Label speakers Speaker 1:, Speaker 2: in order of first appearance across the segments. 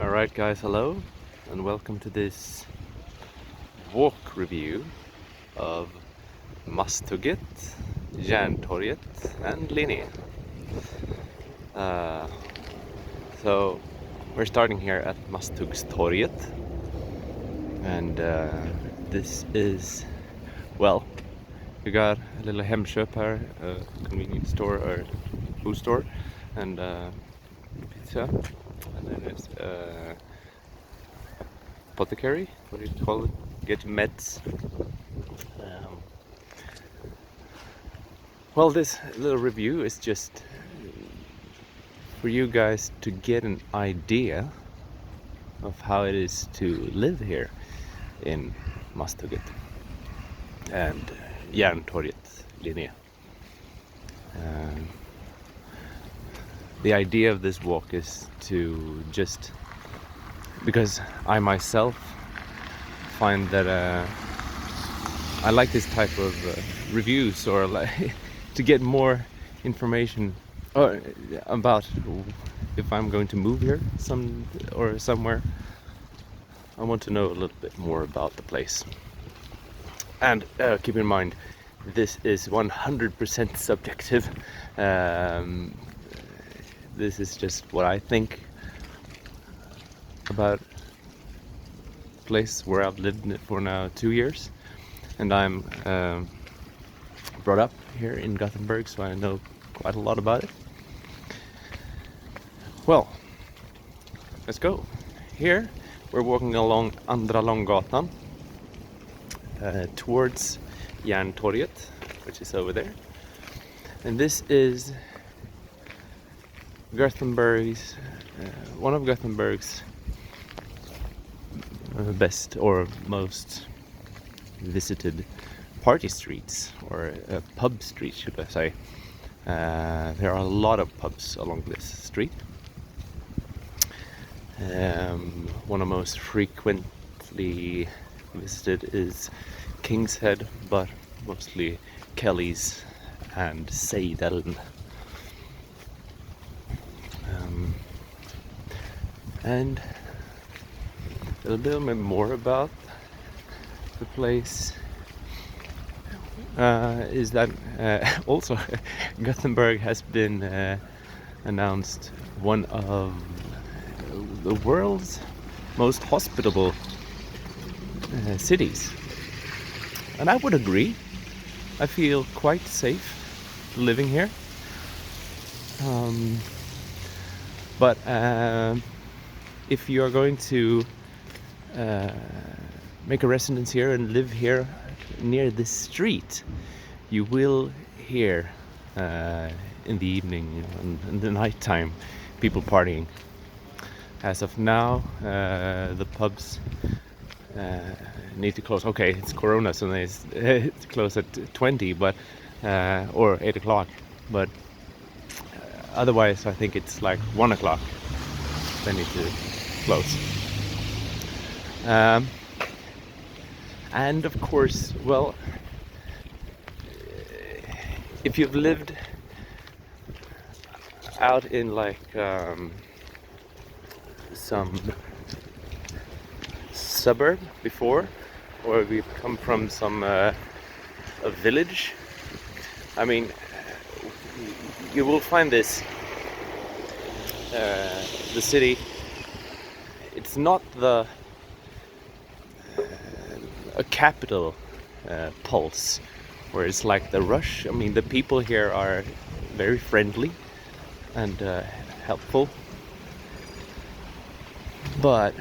Speaker 1: Alright guys, hello and welcome to this walk review of Masthugget, Järntorget and Linné. So we're starting here at Masthuggsterassen, and this is, well, we got a little Hemköp here, a convenience store or food store, and pizza, and then there's apothecary, what do you call it? Get meds. Well, this little review is just for you guys to get an idea of how it is to live here in Masthugget and Järntorget Linné. The idea of this walk is to just, because I myself find that I like this type of reviews, or like to get more information about if I'm going to move here somewhere. I want to know a little bit more about the place. And keep in mind, this is 100% subjective. This is just what I think about a place where I've lived for now 2 years, and I'm brought up here in Gothenburg, so I know quite a lot about it. Well, let's go. Here we're walking along Andra Långgatan towards Järntorget, which is over there, and this is Gothenburg's one of Gothenburg's best or most visited party streets, or pub streets, should I say. There are a lot of pubs along this street. One of the most frequently visited is King's Head, but mostly Kelly's and Seidel. And a little bit more about the place is that also Gothenburg has been announced one of the world's most hospitable cities, and I would agree. I feel quite safe living here, but if you are going to make a residence here and live here near this street, you will hear in the evening and in the nighttime people partying. As of now, the pubs need to close. Okay, it's Corona, so it's close at 20, but or 8 o'clock. But otherwise, I think it's like 1 o'clock. They need to close. And of course, well, if you've lived out in like some suburb before, or we've come from some a village, I mean, you will find this the city. It's not a capital pulse where it's like the rush. I mean, the people here are very friendly and helpful, but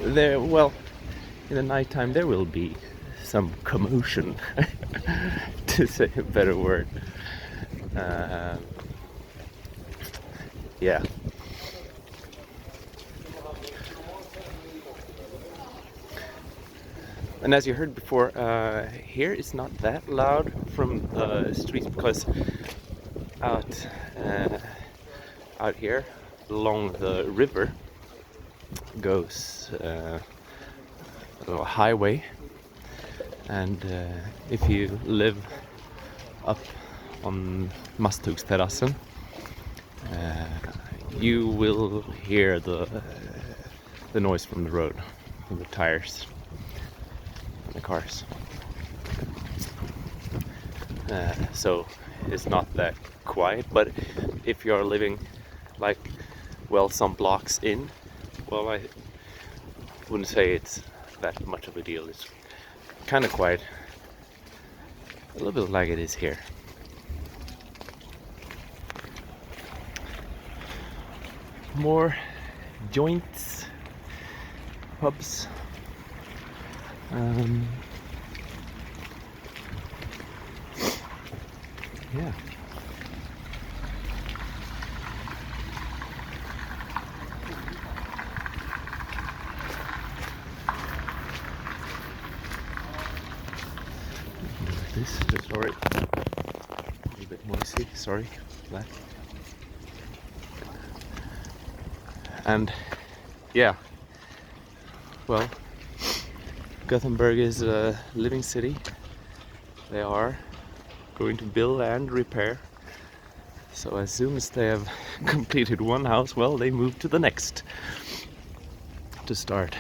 Speaker 1: there, well, in the nighttime there will be some commotion, to say a better word. Yeah. And as you heard before, here it's not that loud from the streets, because out here along the river goes a little highway, and if you live up on Masthuggsterassen, you will hear the noise from the road, from the tires, from the cars. So it's not that quiet, but if you're living like, well, some blocks in, well, I wouldn't say it's that much of a deal. It's kind of quiet, a little bit like it is here. More joints, pubs. Yeah. This, sorry, a little bit noisy, sorry for that. And yeah, well, Gothenburg is a living city. They are going to build and repair. So as soon as they have completed one house, well, they move to the next to start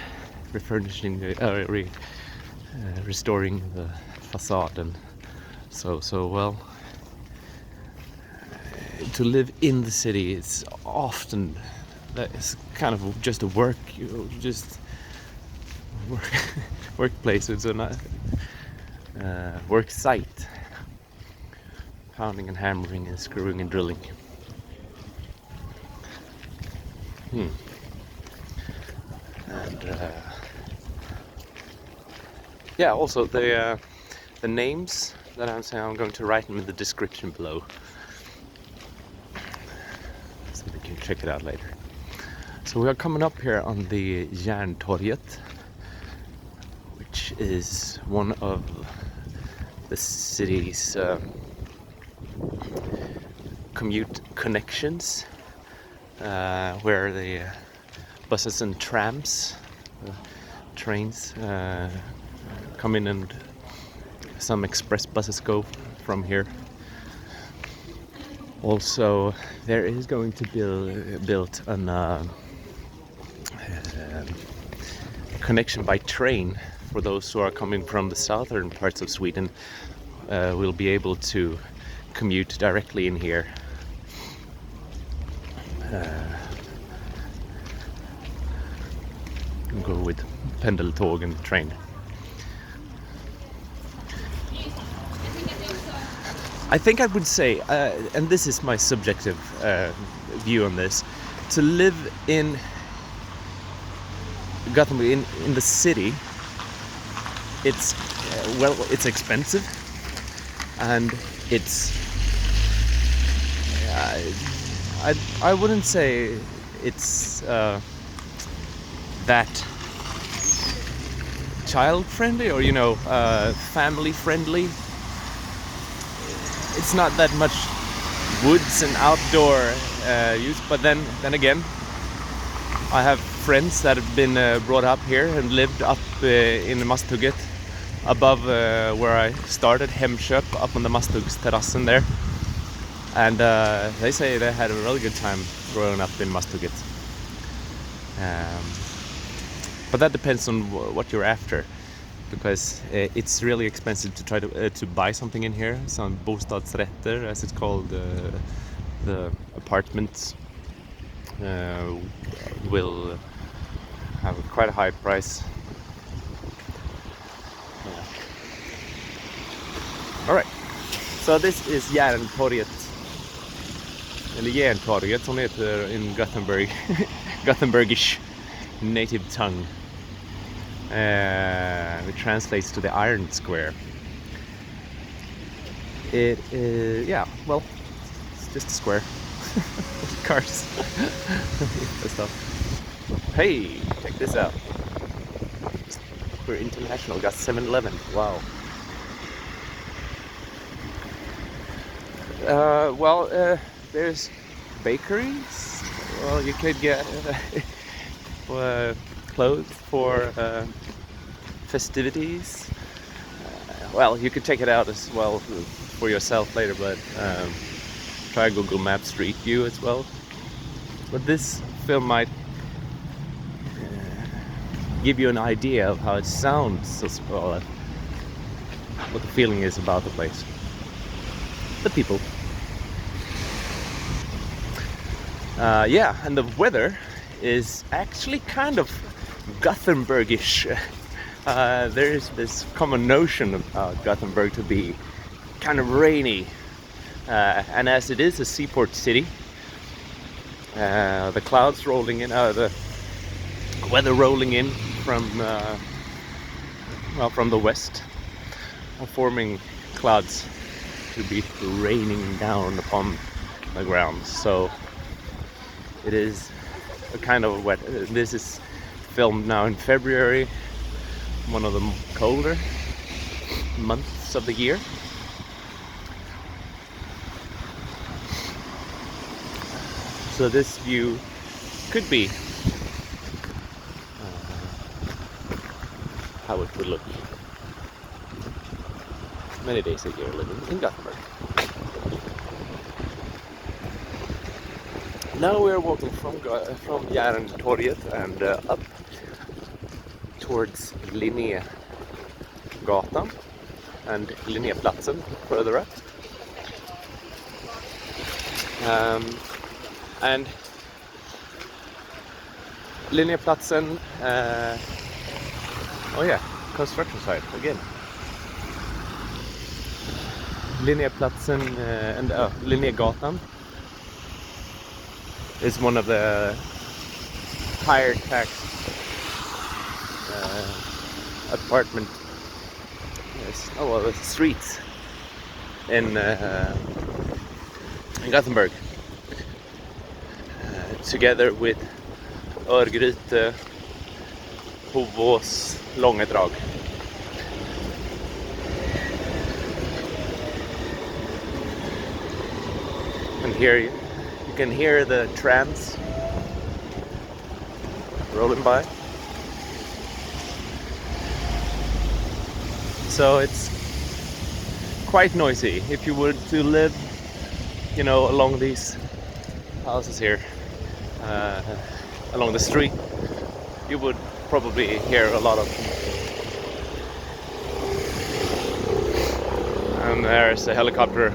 Speaker 1: refurnishing, restoring the facade, and so well. To live in the city, it's often it's kind of just a work, workplace. It's a work site, pounding and hammering and screwing and drilling. And yeah, also the names that I'm saying, I'm going to write them in the description below, so you can check it out later. So we are coming up here on the Järntorget, which is one of the city's commute connections, where the buses and trams, trains come in, and some express buses go from here. Also, there is going to be built an connection by train for those who are coming from the southern parts of Sweden. Will be able to commute directly in here. Go with pendeltåg and train. I think I would say, and this is my subjective view on this, to live in Gothenburg, in the city, it's well, it's expensive, and it's I wouldn't say it's that child friendly, or family friendly. It's not that much woods and outdoor use, but then again, I have friends that have been brought up here and lived up in Masthuggget, above where I started, Hemköp, up on the Masthuggsterassen there, and they say they had a really good time growing up in Masthugget. But that depends on what you're after, because it's really expensive to try to buy something in here. Some bostadsrätter, as it's called, the apartments will have quite a high price. All right, so this is Järntorget, eller Järntorget som heter in Gothenburg, Gothenburgish native tongue. It translates to the Iron Square. It is, yeah, well, it's just a square. Cars. That stuff. Hey, check this out. We're international, got 7-Eleven. Wow. There's bakeries. Well, you could get clothes for festivities. Well, you could check it out as well for yourself later, but try Google Maps Street View as well. But this film might give you an idea of how it sounds as well, what the feeling is about the place, the people. Yeah, and the weather is actually kind of Gothenburgish. There is this common notion of Gothenburg to be kind of rainy, and as it is a seaport city, the clouds rolling in, the weather rolling in from the west are forming clouds to be raining down upon the ground. So it is a kind of wet. This is filmed now in February, one of the colder months of the year. So this view could be how it would look many days a year living in Gothenburg. Now we're walking from Järntorget and up towards Linnégatan and Linnéplatsen further up. And Linnéplatsen, oh yeah, construction site again. Linnéplatsen and Linnégatan is one of the higher tax apartment streets in Gothenburg, together with Örgryte, Hovås, Långedrag. And here you can hear the trams rolling by. So it's quite noisy. If you were to live, you know, along these houses here, along the street, you would probably hear a lot of. And there's a helicopter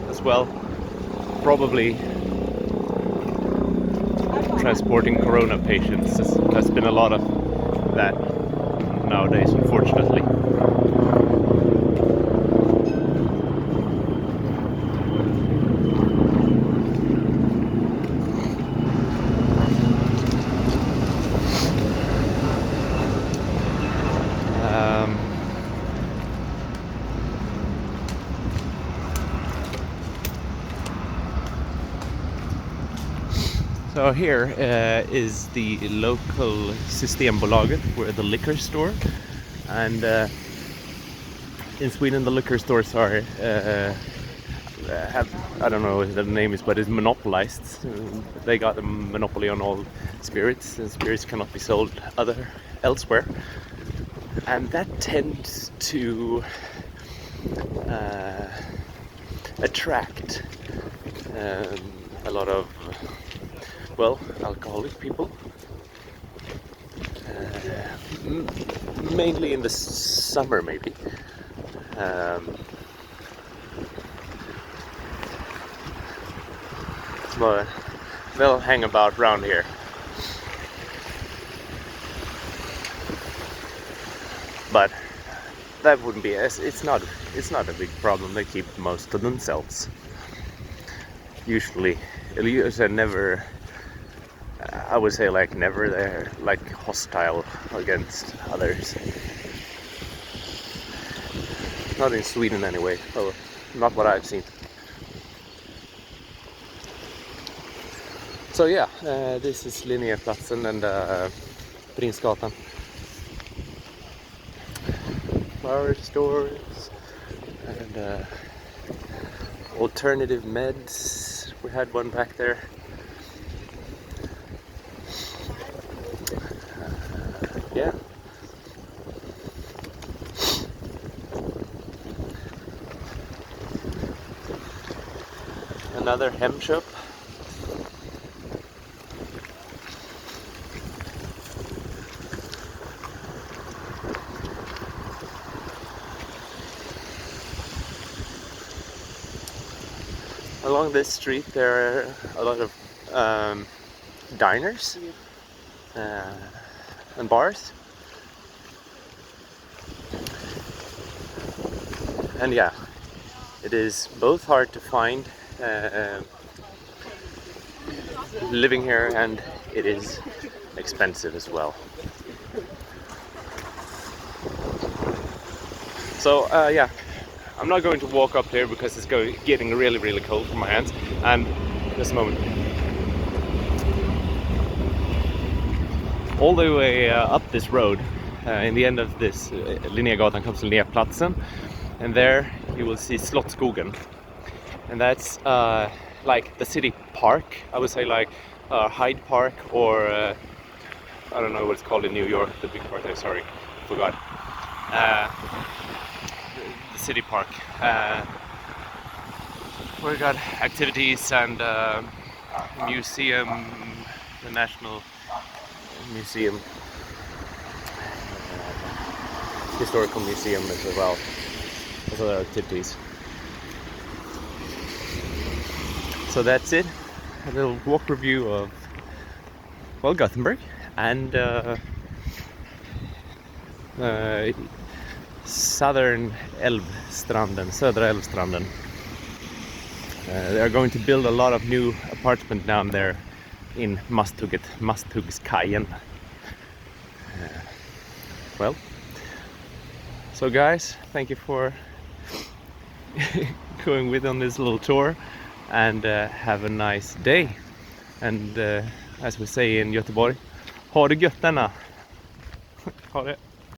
Speaker 1: as well, probably transporting corona patients. There's been a lot of that nowadays, unfortunately. So here is the local Systembolaget, where the liquor store, and in Sweden the liquor stores are have, I don't know what the name is, but it's monopolized. They got a monopoly on all spirits, and spirits cannot be sold elsewhere, and that tends to attract a lot of alcoholic people, mainly in the summer, maybe. But they'll hang about around here. But that wouldn't be. It's not a big problem. They keep most to themselves. Usually, never. I would say never. They're hostile against others. Not in Sweden anyway. Oh, not what I've seen. So yeah, this is Linnéplatsen and Prinsgatan. Flower stores and alternative meds. We had one back there. Yeah. Another hem shop. along this street there are a lot of diners and bars. And yeah, it is both hard to find living here, and it is expensive as well. So yeah, I'm not going to walk up here because it's getting really cold for my hands. And just a moment. All the way up this road, in the end of this Linnégatan comes to Linnéplatsen, and there you will see Slottskogen, and that's like the city park. I would say like Hyde Park, or I don't know what it's called in New York, the big park there. Sorry, forgot. The city park. We got activities and museum, the National Museum, historical museum as well as other activities. So that's it, a little walk review of, well, Gothenburg and Södra Älvstranden, Södra Älvstranden. They are going to build a lot of new apartments down there in Masthugget, Masthuggskajen. Well, so guys, thank you for going with on this little tour, and have a nice day. And as we say in Göteborg, ha det gött denna. Ha det.